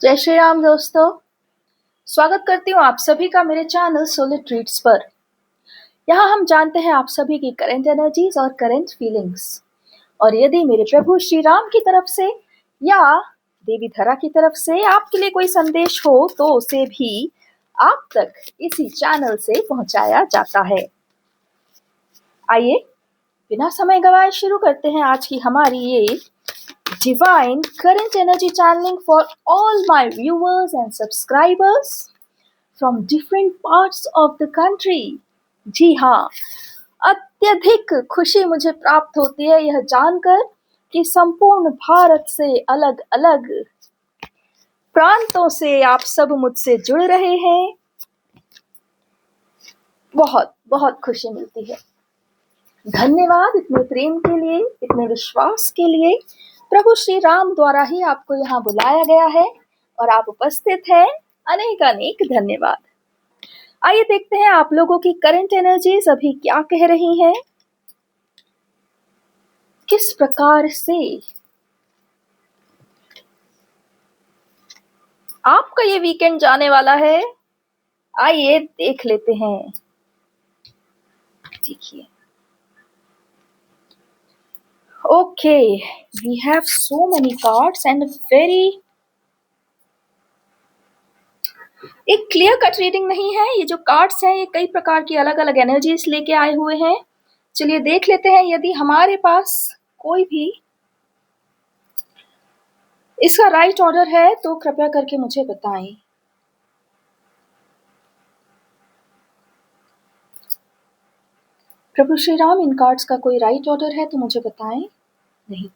जय श्री राम दोस्तों। स्वागत करती हूँ आप सभी का मेरे चैनल सोलर ट्रीट्स पर। यहाँ हम जानते हैं आप सभी की करंट एनर्जीज और करंट फीलिंग्स, और यदि मेरे प्रभु श्री राम की तरफ से या देवी धरा की तरफ से आपके लिए कोई संदेश हो तो उसे भी आप तक इसी चैनल से पहुंचाया जाता है। आइए बिना समय गवाए शुरू करते हैं आज की हमारी ये Divine Current Energy Channeling for all my viewers and subscribers from different parts of the country। जी हाँ, अत्यधिक खुशी मुझे प्राप्त होती है यह जानकर कि संपूर्ण भारत से अलग अलग प्रांतों से आप सब मुझसे जुड़ रहे हैं। बहुत बहुत खुशी मिलती है। धन्यवाद इतने प्रेम के लिए, इतने विश्वास के लिए। प्रभु श्री राम द्वारा ही आपको यहाँ बुलाया गया है और आप उपस्थित हैं। अनेक अनेक धन्यवाद। आइए देखते हैं आप लोगों की करंट एनर्जीज अभी क्या कह रही हैं, किस प्रकार से आपका ये वीकेंड जाने वाला है। आइए देख लेते हैं। देखिए, okay, we have so many cards and very एक क्लियर कट रीडिंग नहीं है। ये जो कार्ड्स हैं ये कई प्रकार की अलग अलग एनर्जीज लेके आए हुए हैं। चलिए देख लेते हैं। यदि हमारे पास कोई भी इसका राइट ऑर्डर है तो कृपया करके मुझे बताएं। प्रभु श्री राम, इन कार्ड्स का कोई राइट ऑर्डर है तो मुझे बताएं। नहीं,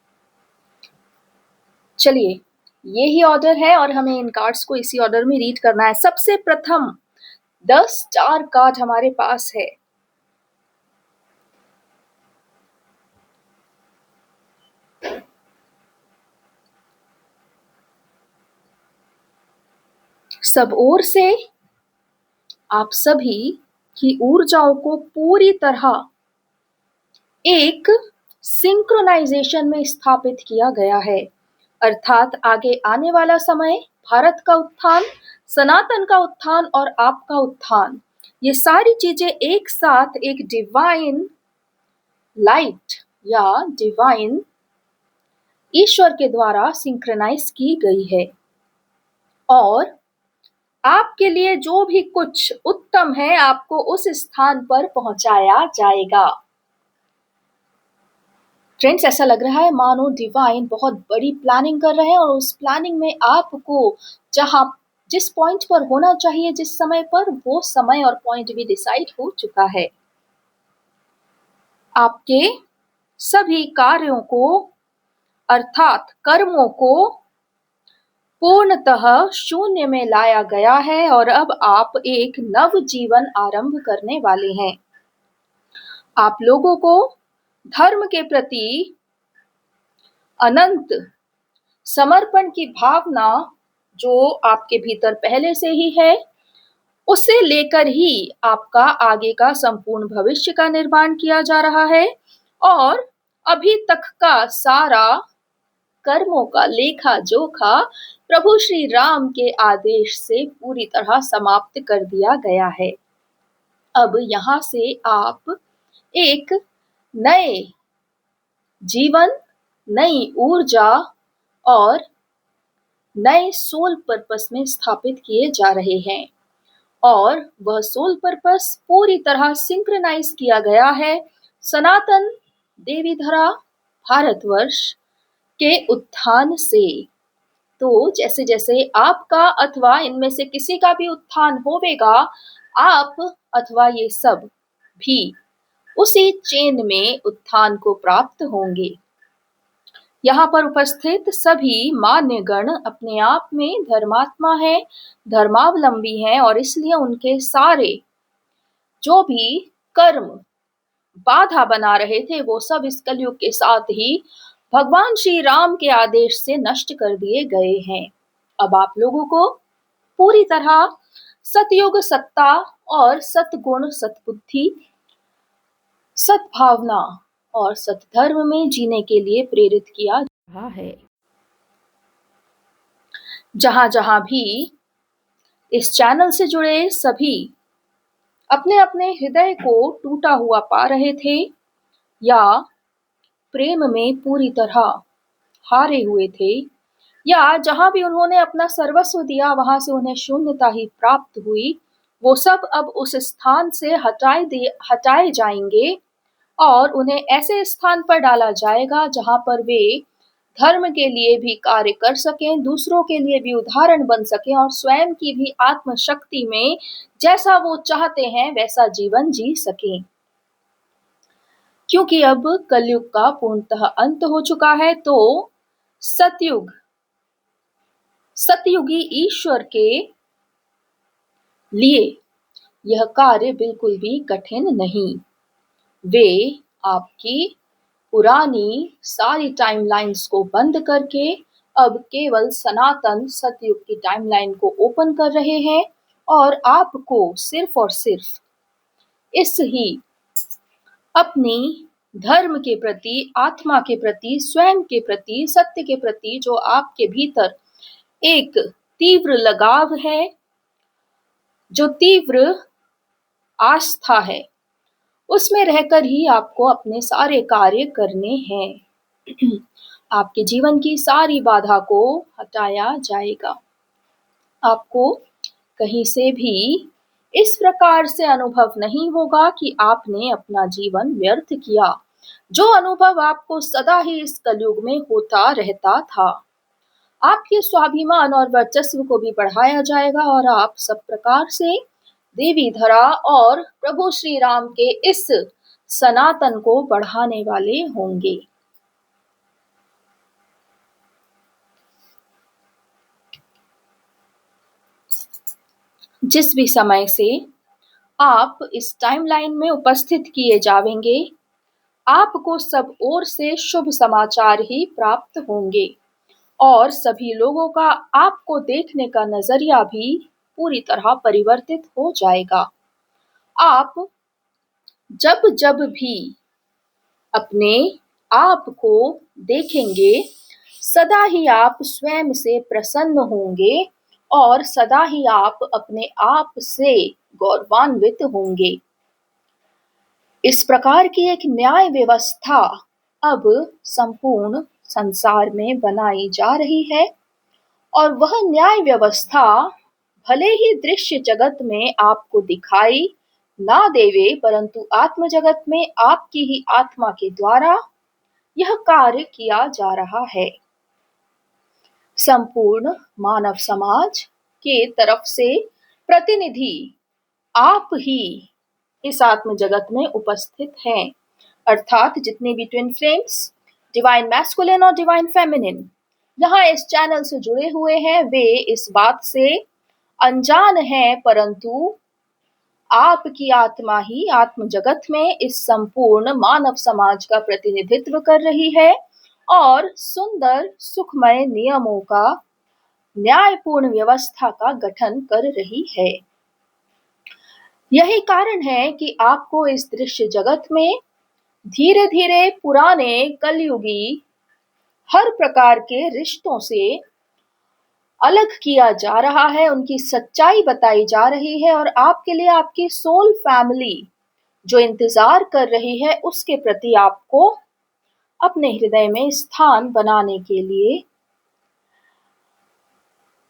चलिए ये ही ऑर्डर है और हमें इन कार्ड्स को इसी ऑर्डर में रीड करना है। सबसे प्रथम 10 स्टार कार्ड हमारे पास है। सब ओर से आप सभी की ऊर्जाओं को पूरी तरह एक सिंक्रोनाइजेशन में स्थापित किया गया है, अर्थात आगे आने वाला समय, भारत का उत्थान, सनातन का उत्थान और आपका उत्थान, ये सारी चीजें एक साथ एक डिवाइन लाइट या डिवाइन ईश्वर के द्वारा सिंक्रोनाइज की गई है। और आपके लिए जो भी कुछ उत्तम है आपको उस स्थान पर पहुंचाया जाएगा। फ्रेंड्स, ऐसा लग रहा है मानो डिवाइन बहुत बड़ी प्लानिंग कर रहे हैं और उस प्लानिंग में आपको जिस पॉइंट पर होना चाहिए, जिस समय पर, वो समय और पॉइंट भी डिसाइड हो चुका है। आपके सभी कार्यों को अर्थात कर्मों को पूर्णतः शून्य में लाया गया है और अब आप एक नव जीवन आरंभ करने वाले हैं। आप लोगों को धर्म के प्रति अनंत समर्पण की भावना जो आपके भीतर पहले से ही है, उसे लेकर ही आपका आगे का संपूर्ण भविष्य का निर्माण किया जा रहा है और अभी तक का सारा कर्मों का लेखा जोखा प्रभु श्री राम के आदेश से पूरी तरह समाप्त कर दिया गया है। अब यहाँ से आप एक नए जीवन, नई ऊर्जा और नए सोल पर्पस में स्थापित किए जा रहे हैं और वह सोल पर्पस पूरी तरह सिंक्रोनाइज किया गया है सनातन देवी धरा भारतवर्ष के उत्थान से। तो जैसे जैसे आपका अथवा इनमें से किसी का भी उत्थान होवेगा, आप अथवा ये सब भी उसी चेन में उत्थान को प्राप्त होंगे। यहाँ पर उपस्थित सभी मान्यगण अपने आप में धर्मात्मा हैं, धर्मावलंबी हैं और इसलिए उनके सारे जो भी कर्म बाधा बना रहे थे वो सब इस कलयुग के साथ ही भगवान श्री राम के आदेश से नष्ट कर दिए गए हैं। अब आप लोगों को पूरी तरह सतयुग सत्ता और सतगुण, सतबुद्धि, सद्भावना और सतधर्म में जीने के लिए प्रेरित किया जा रहा है। जहां जहां भी इस चैनल से जुड़े सभी अपने अपने हृदय को टूटा हुआ पा रहे थे या प्रेम में पूरी तरह हारे हुए थे, या जहां भी उन्होंने अपना सर्वस्व दिया वहां से उन्हें शून्यता ही प्राप्त हुई, वो सब अब उस स्थान से हटाए जाएंगे और उन्हें ऐसे स्थान पर डाला जाएगा जहां पर वे धर्म के लिए भी कार्य कर सकें, दूसरों के लिए भी उदाहरण बन सकें और स्वयं की भी आत्मशक्ति में जैसा वो चाहते हैं वैसा जीवन जी सकें। क्योंकि अब कलयुग का पूर्णतः अंत हो चुका है, तो सतयुग सतयुगी ईश्वर के लिए यह कार्य बिल्कुल भी कठिन नहीं। वे आपकी पुरानी सारी टाइमलाइंस को बंद करके अब केवल सनातन सतयुग की टाइमलाइन को ओपन कर रहे हैं और आपको सिर्फ और सिर्फ इस ही अपनी धर्म के प्रति, आत्मा के प्रति, स्वयं के प्रति, सत्य के प्रति जो आपके भीतर एक तीव्र लगाव है, जो तीव्र आस्था है, उसमें रहकर ही आपको अपने सारे कार्य करने हैं। आपके जीवन की सारी बाधा को हटाया जाएगा। आपको कहीं से भी इस प्रकार से अनुभव नहीं होगा कि आपने अपना जीवन व्यर्थ किया, जो अनुभव आपको सदा ही इस कलयुग में होता रहता था। आपके स्वाभिमान और वर्चस्व को भी बढ़ाया जाएगा और आप सब प्रकार से देवी धरा और प्रभु श्री राम के इस सनातन को बढ़ाने वाले होंगे। जिस भी समय से आप इस टाइमलाइन में उपस्थित किए जावेंगे, आपको सब ओर से शुभ समाचार ही प्राप्त होंगे और सभी लोगों का आपको देखने का नजरिया भी पूरी तरह परिवर्तित हो जाएगा। आप जब जब भी अपने आप को देखेंगे, सदा ही आप स्वयं से प्रसन्न होंगे और सदा ही आप अपने आप से गौरवान्वित होंगे। इस प्रकार की एक न्याय व्यवस्था अब संपूर्ण संसार में बनाई जा रही है और वह न्याय व्यवस्था भले ही दृश्य जगत में आपको दिखाई ना देवे, परंतु आत्म जगत में आपकी ही आत्मा के द्वारा यह कार्य किया जा रहा है। संपूर्ण मानव समाज के तरफ से प्रतिनिधि आप ही इस आत्म जगत में उपस्थित हैं, अर्थात जितने भी ट्विन फ्लेम्स, डिवाइन मैस्कुलिन और डिवाइन फेमिनिन यहाँ इस चैनल से जुड़े हुए हैं, वे इस बात से अनजान हैं, परंतु आपकी आत्मा ही आत्म जगत में इस संपूर्ण मानव समाज का प्रतिनिधित्व कर रही है और सुंदर सुखमय नियमों का, न्यायपूर्ण व्यवस्था का गठन कर रही है। यही कारण है कि आपको इस दृश्य जगत में धीरे धीरे पुराने कलयुगी हर प्रकार के रिश्तों से अलग किया जा रहा है, उनकी सच्चाई बताई जा रही है और आपके लिए आपकी सोल फैमिली जो इंतजार कर रही है, उसके प्रति आपको अपने हृदय में स्थान बनाने के लिए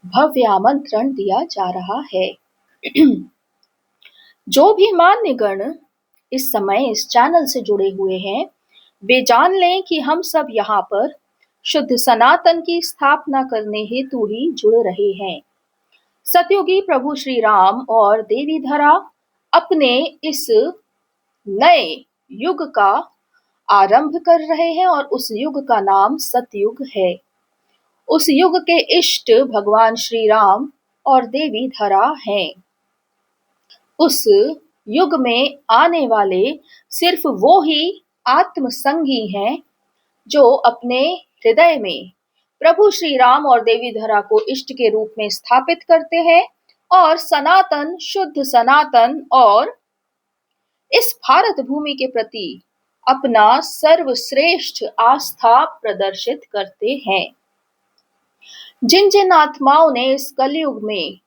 भव्य आमंत्रण दिया जा रहा है। जो भी मान्यगण इस समय इस चैनल से जुड़े हुए हैं, वे जान लें कि हम सब यहाँ पर शुद्ध सनातन की स्थापना करने हेतु ही जुड़ रहे हैं। सतयुगी प्रभु श्री राम और देवी धरा अपने इस नए युग का आरंभ कर रहे हैं और उस युग का नाम सतयुग है। उस युग के इष्ट भगवान श्री राम और देवी धरा हैं। उस युग में आने वाले सिर्फ वो ही आत्मसंगी हैं जो अपने हृदय में प्रभु श्री राम और देवी धरा को इष्ट के रूप में स्थापित करते हैं और सनातन, शुद्ध सनातन और इस भारत भूमि के प्रति अपना सर्वश्रेष्ठ आस्था प्रदर्शित करते हैं। जिन जिन आत्माओं ने इस कलयुग में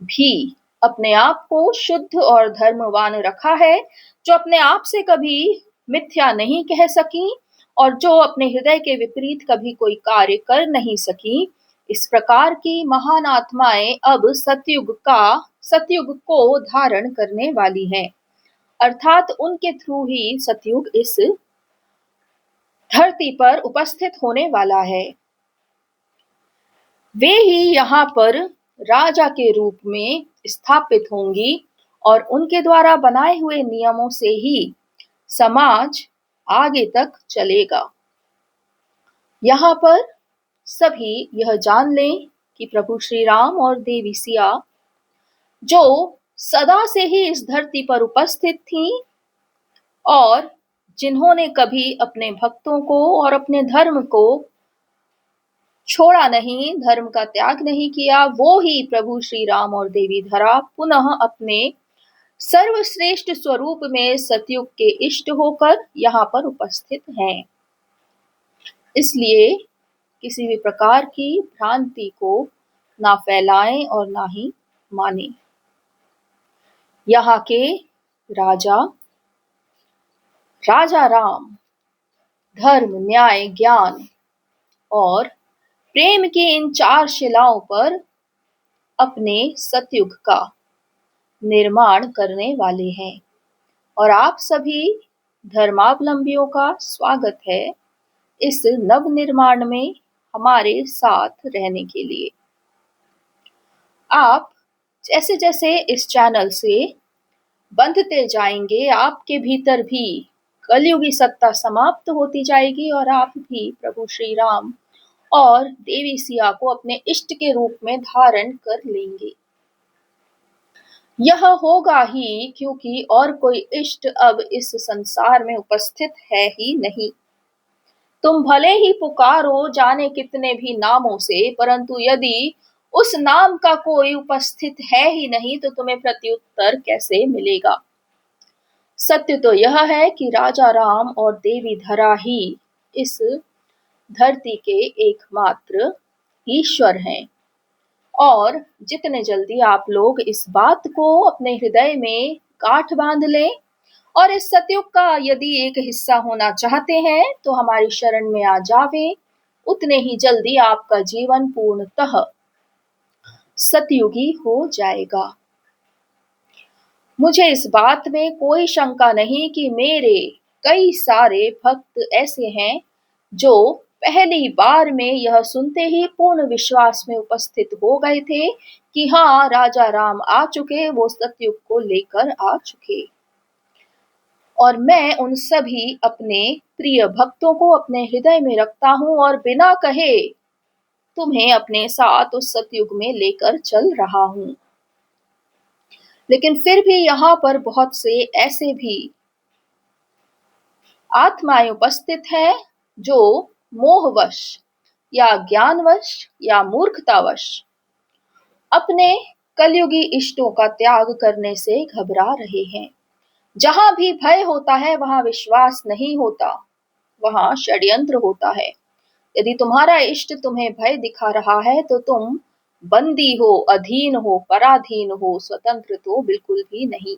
भी अपने आप को शुद्ध और धर्मवान रखा है, जो अपने आप से कभी मिथ्या नहीं कह सकी और जो अपने हृदय के विपरीत कभी कोई कार्य कर नहीं सकी, इस प्रकार की महान आत्माएं अब सतयुग को धारण करने वाली हैं। अर्थात उनके थ्रू ही सतयुग इस धरती पर उपस्थित होने वाला है। वे ही यहाँ पर राजा के रूप में स्थापित होंगी और उनके द्वारा बनाए हुए नियमों से ही समाज आगे तक चलेगा। यहाँ पर सभी यह जान लें कि प्रभु श्री राम और देवी सिया, जो सदा से ही इस धरती पर उपस्थित थीं और जिन्होंने कभी अपने भक्तों को और अपने धर्म को छोड़ा नहीं, धर्म का त्याग नहीं किया, वो ही प्रभु श्री राम और देवी धरा पुनः अपने सर्वश्रेष्ठ स्वरूप में सतयुग के इष्ट होकर यहाँ पर उपस्थित हैं। इसलिए किसी भी प्रकार की भ्रांति को ना फैलाएं और ना ही माने। यहाँ के राजा राम धर्म, न्याय, ज्ञान और प्रेम की इन 4 शिलाओं पर अपने सतयुग का निर्माण करने वाले हैं और आप सभी धर्मावलंबियों का स्वागत है इस नव निर्माण में हमारे साथ रहने के लिए। आप जैसे जैसे इस चैनल से बंधते जाएंगे, आपके भीतर भी कलयुगी सत्ता समाप्त होती जाएगी और आप भी प्रभु श्री राम और देवी सिया को अपने इष्ट के रूप में धारण कर लेंगे। यह होगा ही क्योंकि और कोई इष्ट अब इस संसार में उपस्थित है ही नहीं। तुम भले ही पुकारो जाने कितने भी नामों से, परंतु यदि उस नाम का कोई उपस्थित है ही नहीं तो तुम्हें प्रत्युत्तर कैसे मिलेगा। सत्य तो यह है कि राजा राम और देवी धरा ही इस धरती के एकमात्र ईश्वर हैं और जितने जल्दी आप लोग इस बात को अपने हृदय में गांठ बांध लें और इस सतयुग का यदि एक हिस्सा होना चाहते हैं तो हमारी शरण में आ जावें, उतने ही जल्दी आपका जीवन पूर्णतः सतयुगी हो जाएगा। मुझे इस बात में कोई शंका नहीं कि मेरे कई सारे भक्त ऐसे हैं जो पहली बार में यह सुनते ही पूर्ण विश्वास में उपस्थित हो गए थे कि हाँ, राजा राम आ चुके, वो सतयुग को लेकर आ चुके। और मैं उन सभी अपने प्रिय भक्तों को अपने हृदय में रखता हूं और बिना कहे तुम्हें अपने साथ उस सतयुग में लेकर चल रहा हूं। लेकिन फिर भी यहाँ पर बहुत से ऐसे भी आत्माएं उपस्थित हैं जो मोहवश या ज्ञानवश या मूर्खतावश अपने कलयुगी इष्टों का त्याग करने से घबरा रहे हैं। जहां भी भय होता है वहां विश्वास नहीं होता, वहां षड्यंत्र होता है। यदि तुम्हारा इष्ट तुम्हें भय दिखा रहा है तो तुम बंदी हो, अधीन हो, पराधीन हो, स्वतंत्र तो बिल्कुल भी नहीं।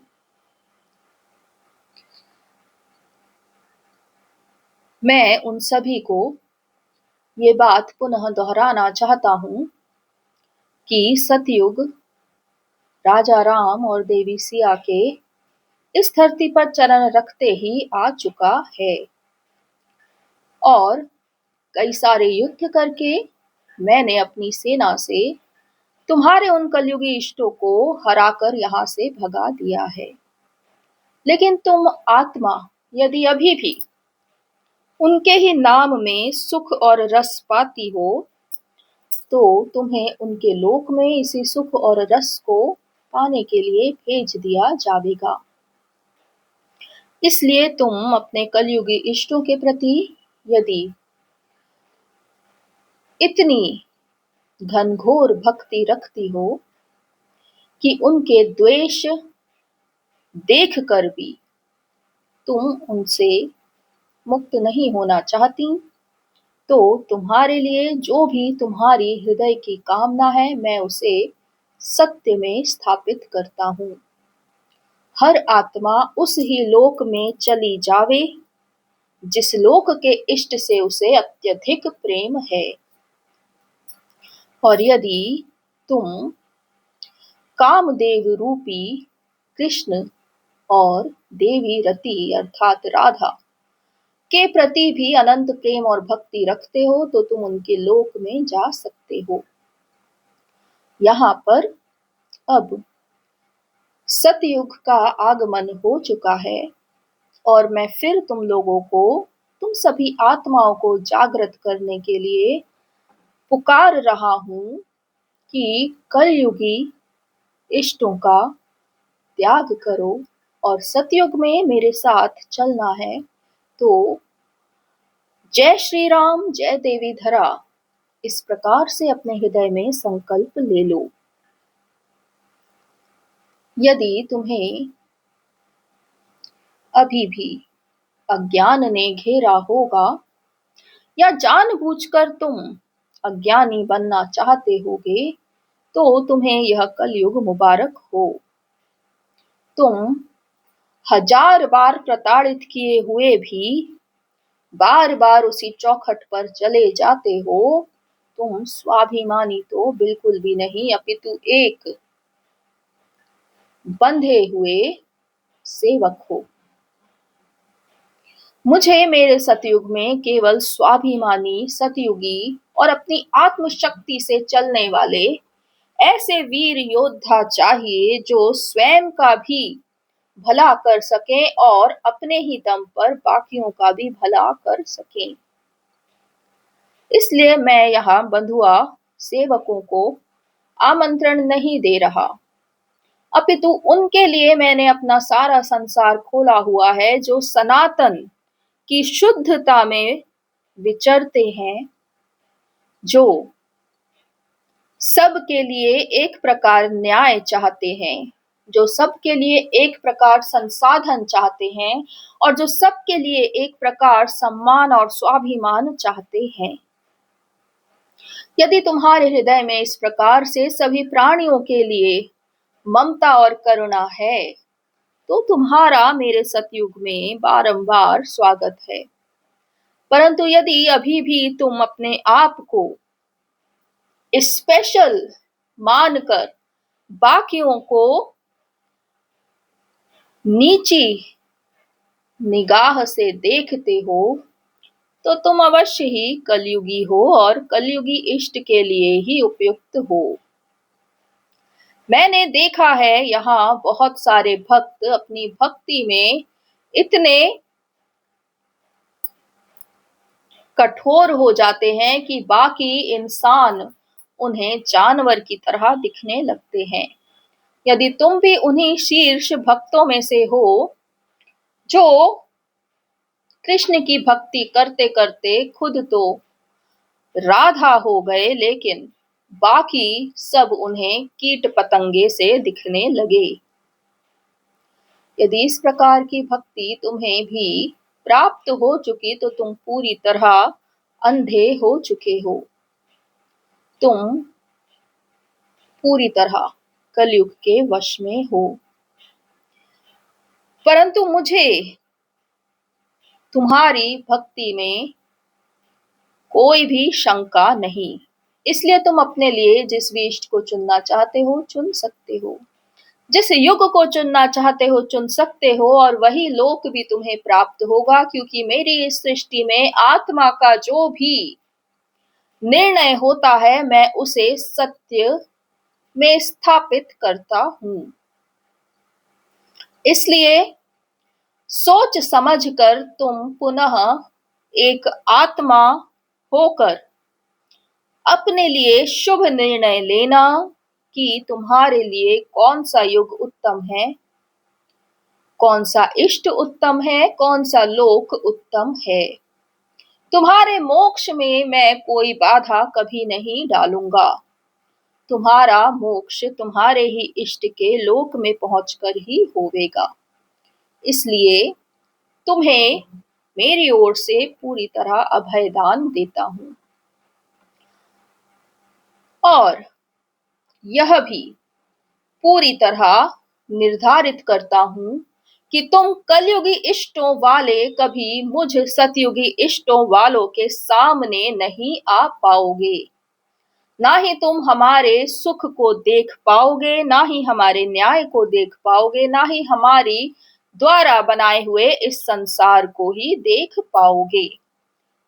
मैं उन सभी को ये बात पुनः दोहराना चाहता हूं कि सतयुग राजा राम और देवी सिया के इस धरती पर चरण रखते ही आ चुका है और कई सारे युद्ध करके मैंने अपनी सेना से तुम्हारे उन कलयुगी इष्टों को हराकर यहाँ से भगा दिया है। लेकिन तुम आत्मा यदि अभी भी उनके ही नाम में सुख और रस पाती हो तो तुम्हें उनके लोक में इसी सुख और रस को पाने के लिए भेज दिया जाएगा। इसलिए तुम अपने कलयुगी इष्टों के प्रति यदि इतनी घनघोर भक्ति रखती हो कि उनके द्वेष देख कर भी तुम उनसे मुक्त नहीं होना चाहती, तो तुम्हारे लिए जो भी तुम्हारी हृदय की कामना है, मैं उसे सत्य में स्थापित करता हूँ। हर आत्मा उस ही लोक में चली जावे जिस लोक के इष्ट से उसे अत्यधिक प्रेम है। और यदि तुम कामदेव रूपी कृष्ण और देवी रति अर्थात राधा के प्रति भी अनंत प्रेम और भक्ति रखते हो तो तुम उनके लोक में जा सकते हो। यहाँ पर अब सतयुग का आगमन हो चुका है और मैं फिर तुम लोगों को, तुम सभी आत्माओं को जागृत करने के लिए पुकार रहा हूँ कि कलयुगी इष्टों का त्याग करो और सतयुग में मेरे साथ चलना है। तो जय श्री राम, जय देवी धरा, इस प्रकार से अपने हृदय में संकल्प ले लो। यदि तुम्हें अभी भी अज्ञान ने घेरा होगा या जानबूझकर तुम अज्ञानी बनना चाहते होगे, तो तुम्हें यह कलयुग मुबारक हो। तुम 1000 बार प्रताड़ित किए हुए भी बार बार उसी चौखट पर चले जाते हो। तुम स्वाभिमानी तो बिल्कुल भी नहीं, अपितु एक बंधे हुए सेवक हो। मुझे मेरे सतयुग में केवल स्वाभिमानी, सतयुगी और अपनी आत्मशक्ति से चलने वाले ऐसे वीर योद्धा चाहिए जो स्वयं का भी भला कर सके और अपने ही दम पर बाकियों का भी भला कर सके। इसलिए मैं यहाँ बंधुआ सेवकों को आमंत्रण नहीं दे रहा, अपितु उनके लिए मैंने अपना सारा संसार खोला हुआ है जो सनातन की शुद्धता में विचरते हैं, जो सबके लिए एक प्रकार न्याय चाहते हैं, जो सबके लिए एक प्रकार संसाधन चाहते हैं और जो सबके लिए एक प्रकार सम्मान और स्वाभिमान चाहते हैं। यदि तुम्हारे हृदय में इस प्रकार से सभी प्राणियों के लिए ममता और करुणा है तो तुम्हारा मेरे सतयुग में बारंबार स्वागत है। परंतु यदि अभी भी तुम अपने आप को स्पेशल मानकर बाकियों को नीची निगाह से देखते हो तो तुम अवश्य ही कलयुगी हो और कलयुगी इष्ट के लिए ही उपयुक्त हो। मैंने देखा है यहाँ बहुत सारे भक्त अपनी भक्ति में इतने कठोर हो जाते हैं कि बाकी इंसान उन्हें जानवर की तरह दिखने लगते हैं। यदि तुम भी उन्हीं शीर्ष भक्तों में से हो जो कृष्ण की भक्ति करते करते खुद तो राधा हो गए, लेकिन बाकी सब उन्हें कीट पतंगे से दिखने लगे, यदि इस प्रकार की भक्ति तुम्हें भी प्राप्त हो चुकी तो तुम पूरी तरह अंधे हो चुके हो। तुम पूरी तरह कलयुग के वश में हो। परंतु मुझे तुम्हारी भक्ति में कोई भी शंका नहीं, इसलिए तुम अपने लिए जिस भी इष्ट को चुनना चाहते हो चुन सकते हो, जिस युग को चुनना चाहते हो चुन सकते हो और वही लोक भी तुम्हें प्राप्त होगा, क्योंकि मेरी इस सृष्टि में आत्मा का जो भी निर्णय होता है मैं उसे सत्य में स्थापित करता हूं। इसलिए सोच समझकर तुम पुनः एक आत्मा होकर अपने लिए शुभ निर्णय लेना कि तुम्हारे लिए कौन सा युग उत्तम है, कौन सा इष्ट उत्तम है, कौन सा लोक उत्तम है। तुम्हारे मोक्ष में मैं कोई बाधा कभी नहीं डालूंगा। तुम्हारा मोक्ष तुम्हारे ही इष्ट के लोक में पहुंचकर ही होवेगा। इसलिए तुम्हें मेरी ओर से पूरी तरह अभयदान देता हूं और यह भी पूरी तरह निर्धारित करता हूं कि तुम कलयुगी इष्टों वाले कभी मुझ सतयुगी इष्टों वालों के सामने नहीं आ पाओगे। ना ही तुम हमारे सुख को देख पाओगे, ना ही हमारे न्याय को देख पाओगे, ना ही हमारी द्वारा बनाए हुए इस संसार को ही देख पाओगे।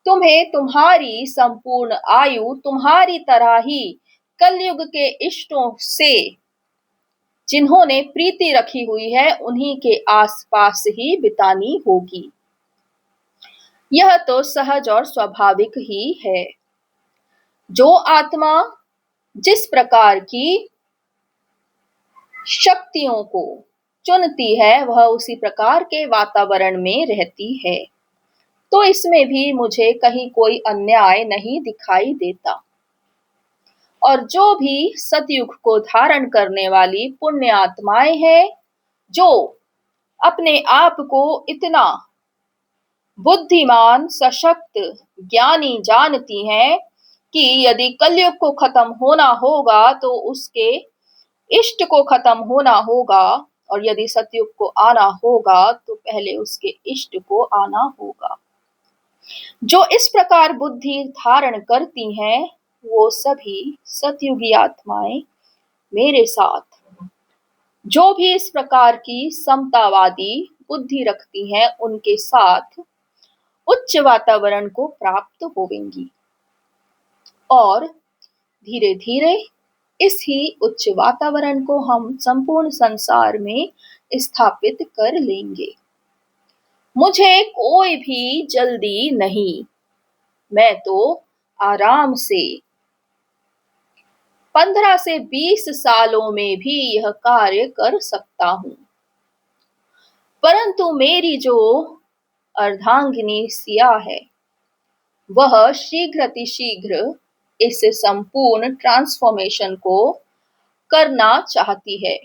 तुम्हें तुम्हारी संपूर्ण आयु तुम्हारी तरह ही कलयुग के इष्टों से जिन्होंने प्रीति रखी हुई है उन्हीं के आसपास ही बितानी होगी। यह तो सहज और स्वाभाविक ही है। जो आत्मा जिस प्रकार की शक्तियों को चुनती है वह उसी प्रकार के वातावरण में रहती है, तो इसमें भी मुझे कहीं कोई अन्याय नहीं दिखाई देता। और जो भी सतयुग को धारण करने वाली पुण्य आत्माएं हैं, जो अपने आप को इतना बुद्धिमान, सशक्त, ज्ञानी जानती हैं कि यदि कलयुग को खत्म होना होगा तो उसके इष्ट को खत्म होना होगा, और यदि सतयुग को आना होगा तो पहले उसके इष्ट को आना होगा। जो इस प्रकार बुद्धि धारण करती हैं वो सभी सतयुगी आत्माएं मेरे साथ, जो भी इस प्रकार की समतावादी बुद्धि रखती हैं उनके साथ उच्च वातावरण को प्राप्त होवेंगी और धीरे धीरे इस ही उच्च वातावरण को हम संपूर्ण संसार में स्थापित कर लेंगे। मुझे कोई भी जल्दी नहीं, मैं तो आराम से 15 से 20 सालों में भी यह कार्य कर सकता हूं। परंतु मेरी जो अर्धांगिनी सिया है वह शीघ्र अतिशीघ्र इस संपूर्ण ट्रांसफॉर्मेशन को करना चाहती है,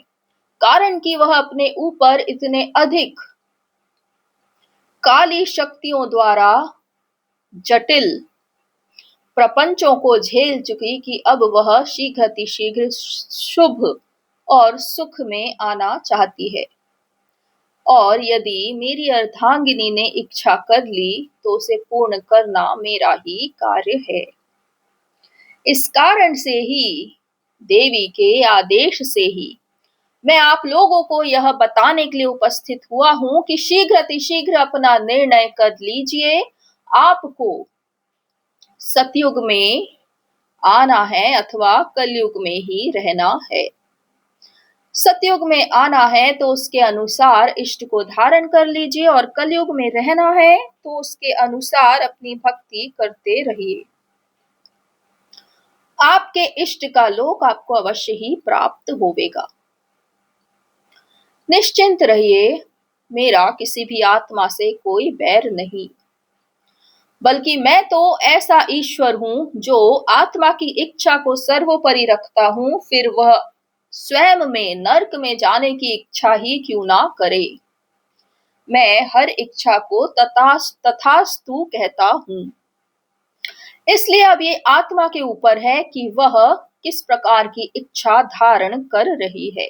कारण कि वह अपने ऊपर इतने अधिक काली शक्तियों द्वारा जटिल प्रपंचों को झेल चुकी कि अब वह शीघ्र अतिशीघ्र शुभ और सुख में आना चाहती है। और यदि मेरी अर्धांगिनी ने इच्छा कर ली तो उसे पूर्ण करना मेरा ही कार्य है। इस कारण से ही, देवी के आदेश से ही मैं आप लोगों को यह बताने के लिए उपस्थित हुआ हूं कि शीघ्र अतिशीघ्र अपना निर्णय कर लीजिए। आपको सतयुग में आना है अथवा कलयुग में ही रहना है। सतयुग में आना है तो उसके अनुसार इष्ट को धारण कर लीजिए, और कलयुग में रहना है तो उसके अनुसार अपनी भक्ति करते रहिए। आपके इष्ट का लोक आपको अवश्य ही प्राप्त होवेगा। निश्चिंत रहिए, मेरा किसी भी आत्मा से कोई बैर नहीं, बल्कि मैं तो ऐसा ईश्वर हूं जो आत्मा की इच्छा को सर्वोपरि रखता हूं, फिर वह स्वयं में नरक में जाने की इच्छा ही क्यों ना करे। मैं हर इच्छा को तथास्तु कहता हूं। इसलिए अब ये आत्मा के ऊपर है कि वह किस प्रकार की इच्छा धारण कर रही है।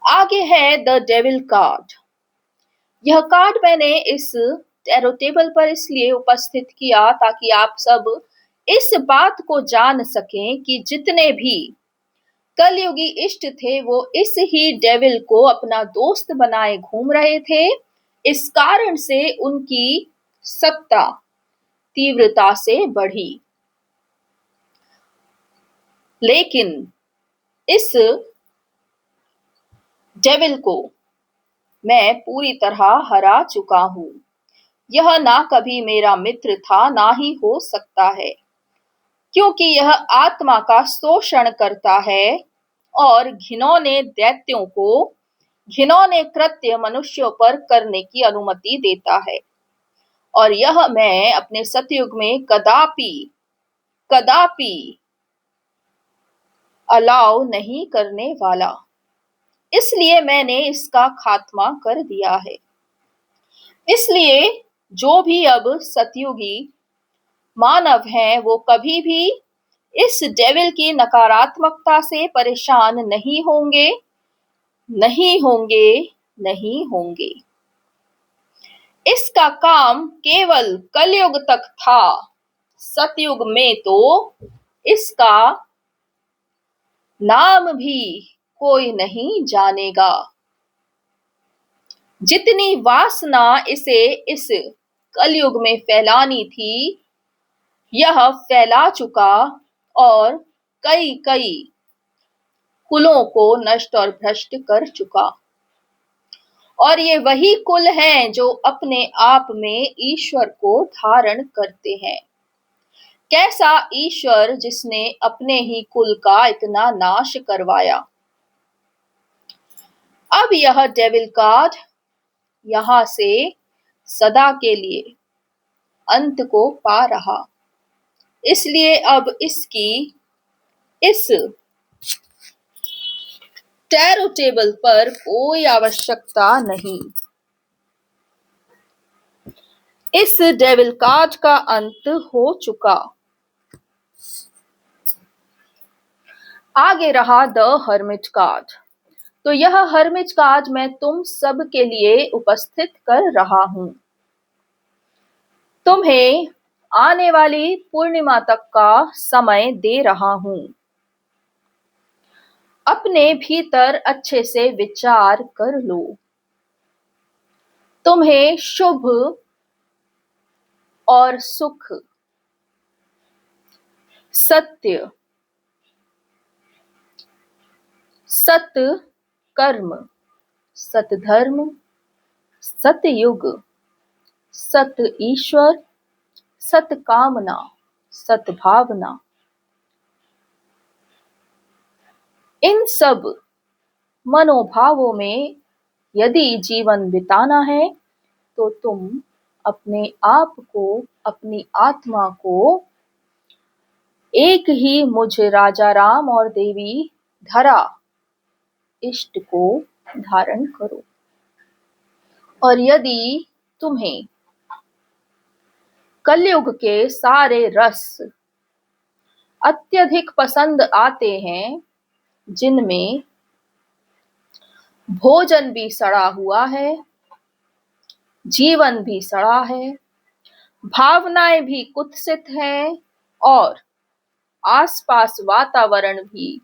आगे है द डेविल कार्ड। यह कार्ड मैंने इस टैरो टेबल पर इसलिए उपस्थित किया ताकि आप सब इस बात को जान सकें कि जितने भी कलयुगी इष्ट थे वो इस ही डेविल को अपना दोस्त बनाए घूम रहे थे। इस कारण से उनकी सत्ता तीव्रता से बढ़ी, लेकिन इस डेविल को मैं पूरी तरह हरा चुका हूं। यह ना कभी मेरा मित्र था, ना ही हो सकता है, क्योंकि यह आत्मा का शोषण करता है और घिनौने दैत्यों को घिनौने कृत्य मनुष्यों पर करने की अनुमति देता है। और यह मैं अपने सतयुग में कदापि कदापि अलाउ नहीं करने वाला। इसलिए मैंने इसका खात्मा कर दिया है। इसलिए जो भी अब सतयुगी मानव हैं वो कभी भी इस डेविल की नकारात्मकता से परेशान नहीं होंगे, नहीं होंगे, नहीं होंगे। इसका काम केवल कलयुग तक था। सतयुग में तो इसका नाम भी कोई नहीं जानेगा। जितनी वासना इसे इस कलयुग में फैलानी थी, यह फैला चुका और कई कई कुलों को नष्ट और भ्रष्ट कर चुका। और ये वही कुल हैं जो अपने आप में ईश्वर को धारण करते हैं। कैसा ईश्वर जिसने अपने ही कुल का इतना नाश करवाया। अब यह डेविल कार्ड यहां से सदा के लिए अंत को पा रहा। इसलिए अब इसकी इस टैरो टेबल पर कोई आवश्यकता नहीं। इस डेविल कार्ड का अंत हो चुका। आगे रहा द हर्मिट कार्ड। तो यह हर्मिट कार्ड मैं तुम सब के लिए उपस्थित कर रहा हूं। तुम्हें आने वाली पूर्णिमा तक का समय दे रहा हूं। अपने भीतर अच्छे से विचार कर लो। तुम्हें शुभ और सुख, सत्य, सत कर्म, सत धर्म, सतयुग, सत ईश्वर, सत कामना, सत भावना, इन सब मनोभावों में यदि जीवन बिताना है तो तुम अपने आप को, अपनी आत्मा को एक ही मुझ राजा राम और देवी धरा इष्ट को धारण करो। और यदि तुम्हें कलयुग के सारे रस अत्यधिक पसंद आते हैं, जिनमें भोजन भी सड़ा हुआ है, जीवन भी सड़ा है, भावनाएं भी कुत्सित हैं और आसपास वातावरण भी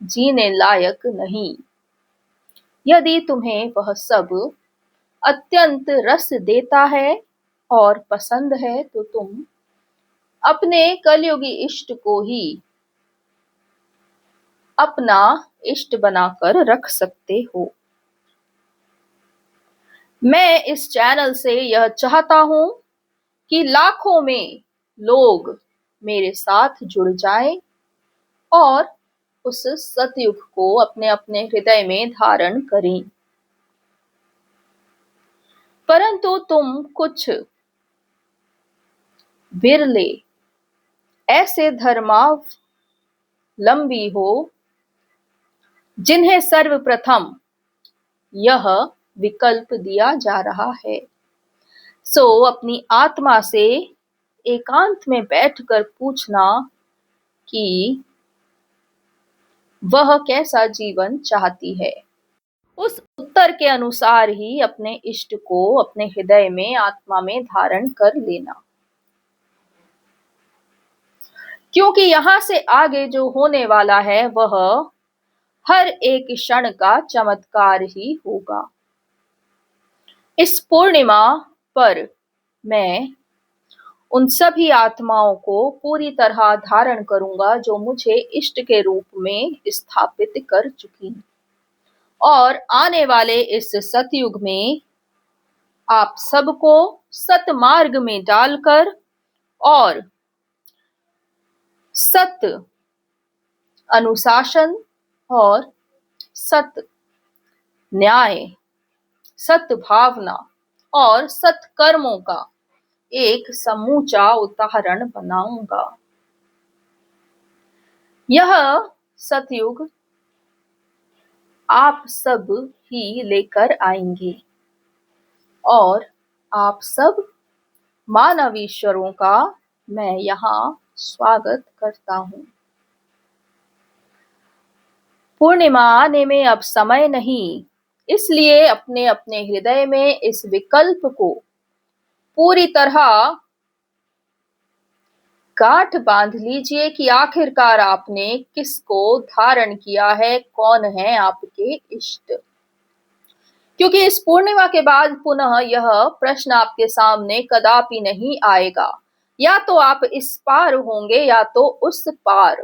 जीने लायक नहीं। यदि तुम्हें वह सब अत्यंत रस देता है और पसंद है तो तुम अपने कलयुगी इष्ट को ही अपना इष्ट बनाकर रख सकते हो। मैं इस चैनल से यह चाहता हूं कि लाखों में लोग मेरे साथ जुड़ जाएं और उस सतयुग को अपने अपने हृदय में धारण करें। परंतु तुम कुछ बिरले ऐसे धर्मावलंबी हो जिन्हें सर्वप्रथम यह विकल्प दिया जा रहा है। सो अपनी आत्मा से एकांत में बैठकर पूछना कि वह कैसा जीवन चाहती है। उस उत्तर के अनुसार ही अपने इष्ट को अपने हृदय में, आत्मा में धारण कर लेना। क्योंकि यहां से आगे जो होने वाला है वह हर एक क्षण का चमत्कार ही होगा। इस पूर्णिमा पर मैं उन सभी आत्माओं को पूरी तरह धारण करूंगा जो मुझे इष्ट के रूप में स्थापित कर चुकी, और आने वाले इस सतयुग में आप सबको सतमार्ग में डालकर और सत अनुशासन और सत न्याय, सत भावना और सत कर्मों का एक समूचा उदाहरण बनाऊंगा। यह सतयुग आप सब ही लेकर आएंगे और आप सब मानव ईश्वरों का मैं यहाँ स्वागत करता हूँ। पूर्णिमा आने में अब समय नहीं, इसलिए अपने अपने हृदय में इस विकल्प को पूरी तरह गांठ बांध लीजिए कि आखिरकार आपने किसको धारण किया है, कौन है आपके इष्ट। क्योंकि इस पूर्णिमा के बाद पुनः यह प्रश्न आपके सामने कदापि नहीं आएगा, या तो आप इस पार होंगे या तो उस पार।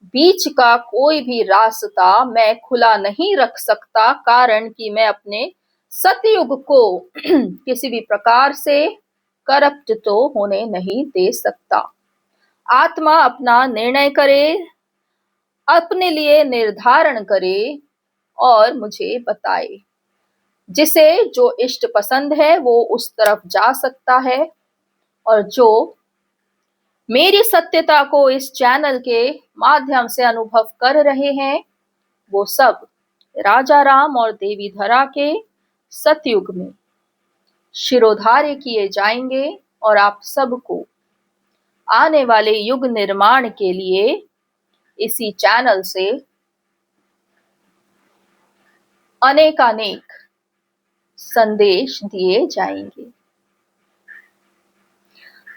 बीच का कोई भी रास्ता मैं खुला नहीं रख सकता, कारण कि मैं अपने सतयुग को किसी भी प्रकार से करप्ट तो होने नहीं दे सकता। आत्मा अपना निर्णय करे, अपने लिए निर्धारण करे और मुझे बताए। जिसे जो इष्ट पसंद है वो उस तरफ जा सकता है, और जो मेरी सत्यता को इस चैनल के माध्यम से अनुभव कर रहे हैं वो सब राजा राम और देवी धरा के सतयुग में शिरोधार्य किए जाएंगे, और आप सबको आने वाले युग निर्माण के लिए इसी चैनल से अनेकानेक संदेश दिए जाएंगे।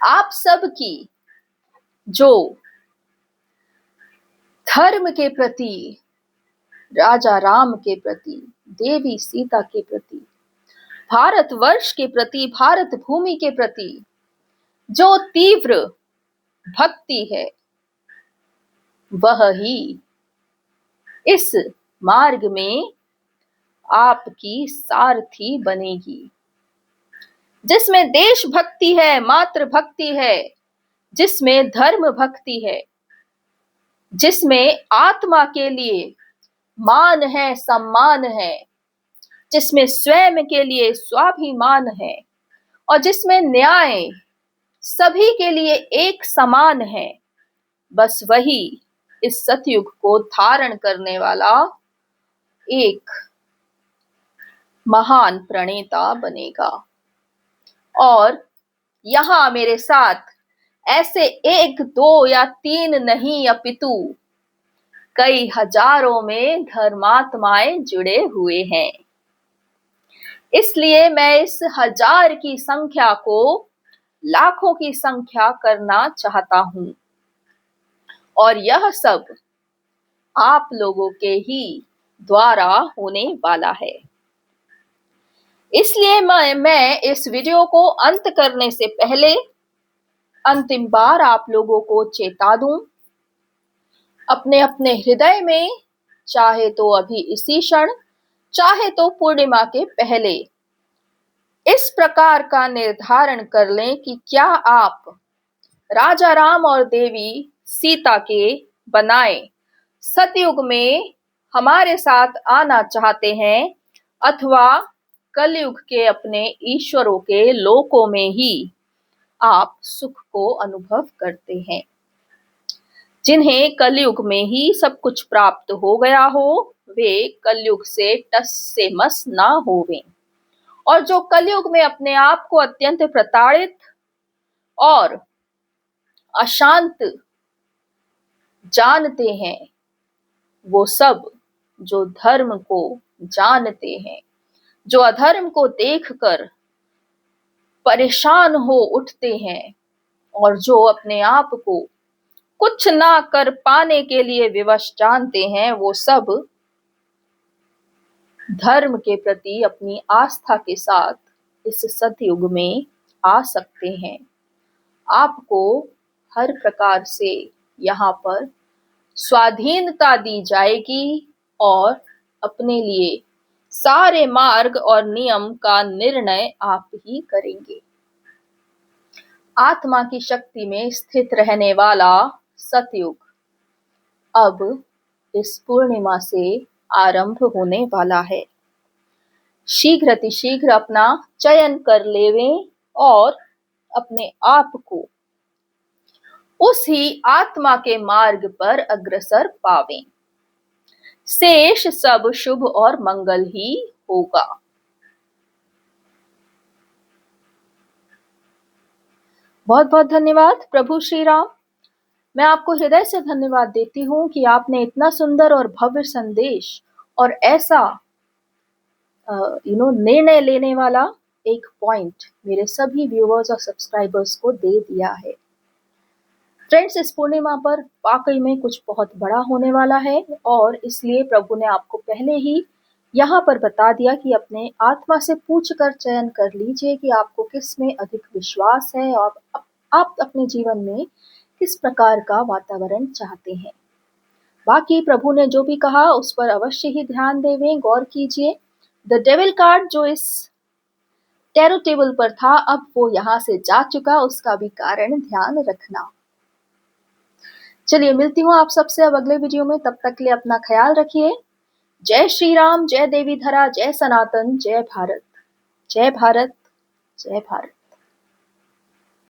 आप सबकी जो धर्म के प्रति, राजा राम के प्रति, देवी सीता के प्रति, भारतवर्ष के प्रति, भारत भूमि के प्रति जो तीव्र भक्ति है वह ही इस मार्ग में आपकी सारथी बनेगी। जिसमें देशभक्ति है, मातृभक्ति है, जिसमें धर्म भक्ति है, जिसमें आत्मा के लिए मान है, सम्मान है, जिसमें स्वयं के लिए स्वाभिमान है, और जिसमें न्याय सभी के लिए एक समान है, बस वही इस सतयुग को धारण करने वाला एक महान प्रणेता बनेगा। और यहाँ मेरे साथ ऐसे एक दो या तीन नहीं अपितु कई हजारों में धर्मात्माएं जुड़े हुए हैं। इसलिए मैं इस हजार की संख्या को लाखों की संख्या करना चाहता हूं, और यह सब आप लोगों के ही द्वारा होने वाला है। इसलिए मैं इस वीडियो को अंत करने से पहले अंतिम बार आप लोगों को चेता दूं, अपने अपने हृदय में, चाहे तो अभी इसी क्षण, चाहे तो पूर्णिमा के पहले, इस प्रकार का निर्धारण कर लें कि क्या आप राजा राम और देवी सीता के बनाए सतयुग में हमारे साथ आना चाहते हैं, अथवा कलयुग के अपने ईश्वरों के लोकों में ही आप सुख को अनुभव करते हैं। जिन्हें कलयुग में ही सब कुछ प्राप्त हो गया हो वे कलयुग से टस से मस ना होवें, और जो कलयुग में अपने आप को अत्यंत प्रताड़ित और अशांत जानते हैं, वो सब जो धर्म को जानते हैं, जो अधर्म को देखकर परेशान हो उठते हैं, और जो अपने आप को कुछ ना कर पाने के लिए विवश जानते हैं, वो सब धर्म के प्रति अपनी आस्था के साथ इस सतयुग में आ सकते हैं। आपको हर प्रकार से यहाँ पर स्वाधीनता दी जाएगी, और अपने लिए सारे मार्ग और नियम का निर्णय आप ही करेंगे। आत्मा की शक्ति में स्थित रहने वाला सतयुग अब इस पूर्णिमा से आरंभ होने वाला है। शीघ्र अतिशीघ्र अपना चयन कर लेवें और अपने आप को उस ही आत्मा के मार्ग पर अग्रसर पावें। शेष सब शुभ और मंगल ही होगा। बहुत बहुत धन्यवाद प्रभु श्री राम। मैं आपको हृदय से धन्यवाद देती हूँ कि आपने इतना सुंदर और भव्य संदेश और ऐसा निर्णय लेने वाला एक पॉइंट मेरे सभी व्यूअर्स और सब्सक्राइबर्स को दे दिया है। फ्रेंड्स, इस पूर्णिमा पर वाकई में कुछ बहुत बड़ा होने वाला है और इसलिए प्रभु ने आपको पहले ही यहाँ पर बता दिया कि अपने आत्मा से पूछ कर चयन कर लीजिए कि आपको किस में अधिक विश्वास है और आप अपने जीवन में किस प्रकार का वातावरण चाहते हैं। बाकी प्रभु ने जो भी कहा उस पर अवश्य ही ध्यान देवें, गौर कीजिए। द डेविल कार्ड जो इस टैरो टेबल पर था, अब वो यहाँ से जा चुका, उसका भी कारण ध्यान रखना। चलिए, मिलती हूँ आप सबसे अब अगले वीडियो में। तब तक के लिए अपना ख्याल रखिए। जय श्री राम, जय देवी धरा, जय सनातन, जय भारत, जय भारत, जय भारत।